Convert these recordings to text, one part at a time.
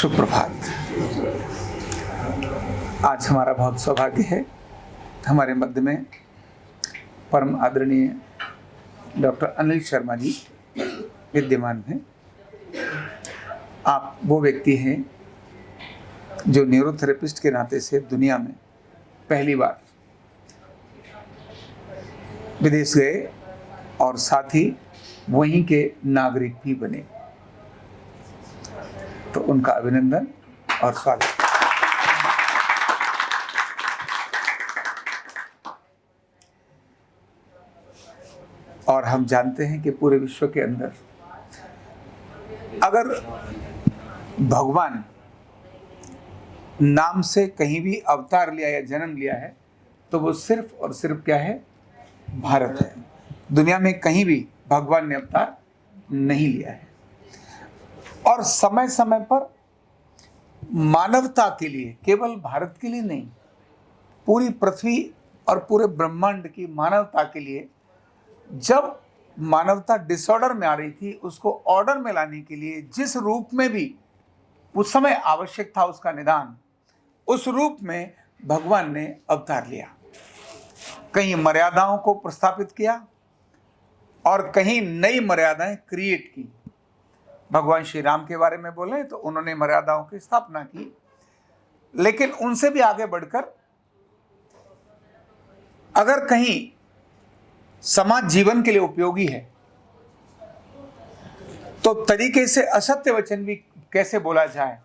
सुप्रभात। आज हमारा बहुत सौभाग्य है, हमारे मध्य में परम आदरणीय डॉक्टर अनिल शर्मा जी विद्यमान हैं। आप वो व्यक्ति हैं जो न्यूरोथेरेपिस्ट के नाते से दुनिया में पहली बार विदेश गए और साथ ही वहीं के नागरिक भी बने। तो उनका अभिनंदन और स्वागत। और हम जानते हैं कि पूरे विश्व के अंदर अगर भगवान नाम से कहीं भी अवतार लिया या जन्म लिया है तो वो सिर्फ और सिर्फ क्या है? भारत है। दुनिया में कहीं भी भगवान ने अवतार नहीं लिया है। और समय समय पर मानवता के लिए, केवल भारत के लिए नहीं, पूरी पृथ्वी और पूरे ब्रह्मांड की मानवता के लिए, जब मानवता डिसऑर्डर में आ रही थी, उसको ऑर्डर में लाने के लिए जिस रूप में भी उस समय आवश्यक था उसका निदान, उस रूप में भगवान ने अवतार लिया। कहीं मर्यादाओं को प्रस्थापित किया और कहीं नई मर्यादाएं क्रिएट की। भगवान श्री राम के बारे में बोले तो उन्होंने मर्यादाओं की स्थापना की, लेकिन उनसे भी आगे बढ़कर अगर कहीं समाज जीवन के लिए उपयोगी है तो तरीके से असत्य वचन भी कैसे बोला जाए,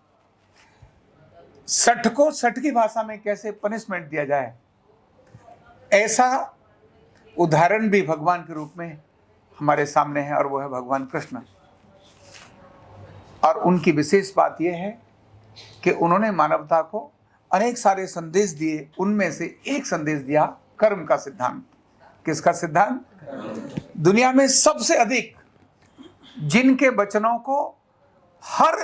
सठ को सठ की भाषा में कैसे पनिशमेंट दिया जाए, ऐसा उदाहरण भी भगवान के रूप में हमारे सामने है, और वो है भगवान कृष्ण। और उनकी विशेष बात यह है कि उन्होंने मानवता को अनेक सारे संदेश दिए। उनमें से एक संदेश दिया कर्म का सिद्धांत। किसका सिद्धांत? दुनिया में सबसे अधिक जिनके वचनों को हर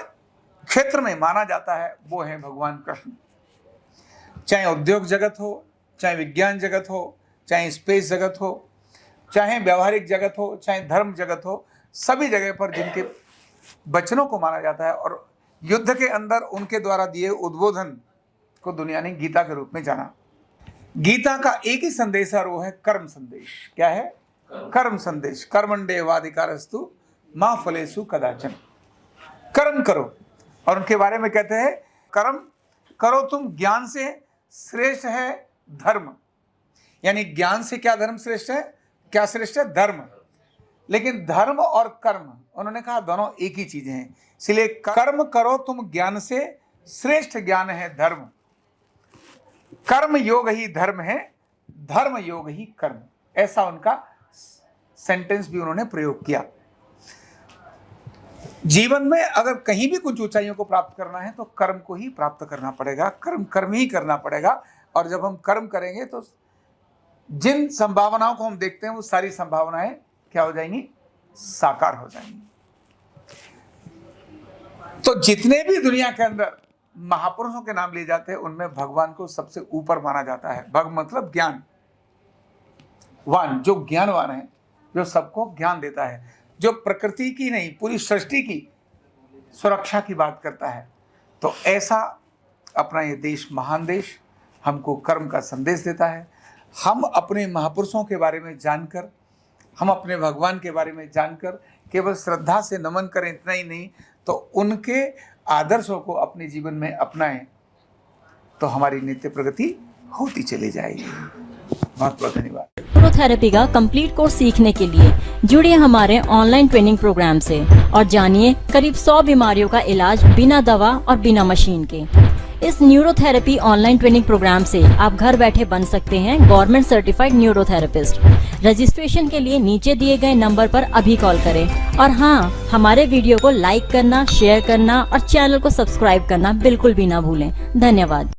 क्षेत्र में माना जाता है वो है भगवान कृष्ण। चाहे उद्योग जगत हो, चाहे विज्ञान जगत हो, चाहे स्पेस जगत हो, चाहे व्यवहारिक जगत हो, चाहे धर्म जगत हो, सभी जगह पर जिनके वचनों को माना जाता है। और युद्ध के अंदर उनके द्वारा दिए उद्बोधन को दुनिया ने गीता के रूप में जाना। गीता का एक ही संदेश है और वो है कर्म संदेश। क्या है? कर्म संदेश। कर्मण्येवाधिकारस्तु मा फलेषु कदाचन। कर्म करो। और उनके बारे में कहते हैं कर्म करो तुम, ज्ञान से श्रेष्ठ है धर्म। यानी ज्ञान से क्या धर्म श्रेष्ठ है? क्या श्रेष्ठ है? धर्म। लेकिन धर्म और कर्म, उन्होंने कहा दोनों एक ही चीजें हैं। इसलिए कर्म करो तुम, ज्ञान से श्रेष्ठ ज्ञान है धर्म। कर्म योग ही धर्म है, धर्म योग ही कर्म। ऐसा उनका सेंटेंस भी उन्होंने प्रयोग किया। जीवन में अगर कहीं भी कुछ ऊंचाइयों को प्राप्त करना है तो कर्म को ही प्राप्त करना पड़ेगा, कर्म ही करना पड़ेगा। और जब हम कर्म करेंगे तो जिन संभावनाओं को हम देखते हैं वो सारी संभावनाएं क्या हो जाएंगी? साकार हो जाएंगी। तो जितने भी दुनिया के अंदर महापुरुषों के नाम लिए जाते हैं उनमें भगवान को सबसे ऊपर माना जाता है। भग मतलब ज्ञान वान, जो ज्ञानवान है, जो सबको ज्ञान देता है, जो प्रकृति की नहीं पूरी सृष्टि की सुरक्षा की बात करता है। तो ऐसा अपना ये देश, महान देश, हमको कर्म का संदेश देता है। हम अपने महापुरुषों के बारे में जानकर, हम अपने भगवान के बारे में जानकर केवल श्रद्धा से नमन करें, इतना ही नहीं, तो उनके आदर्शों को अपने जीवन में अपनाएं तो हमारी नित्य प्रगति होती चली जाएगी। बहुत बहुत धन्यवाद। न्यूरोथेरेपी का कंप्लीट कोर्स सीखने के लिए जुड़िए हमारे ऑनलाइन ट्रेनिंग प्रोग्राम से और जानिए करीब 100 बीमारियों का इलाज बिना दवा और बिना मशीन के। इस न्यूरोथेरेपी ऑनलाइन ट्रेनिंग प्रोग्राम से आप घर बैठे बन सकते हैं गवर्नमेंट सर्टिफाइड न्यूरोथेरेपिस्ट। रजिस्ट्रेशन के लिए नीचे दिए गए नंबर पर अभी कॉल करें। और हाँ, हमारे वीडियो को लाइक करना, शेयर करना और चैनल को सब्सक्राइब करना बिल्कुल भी ना भूलें। धन्यवाद।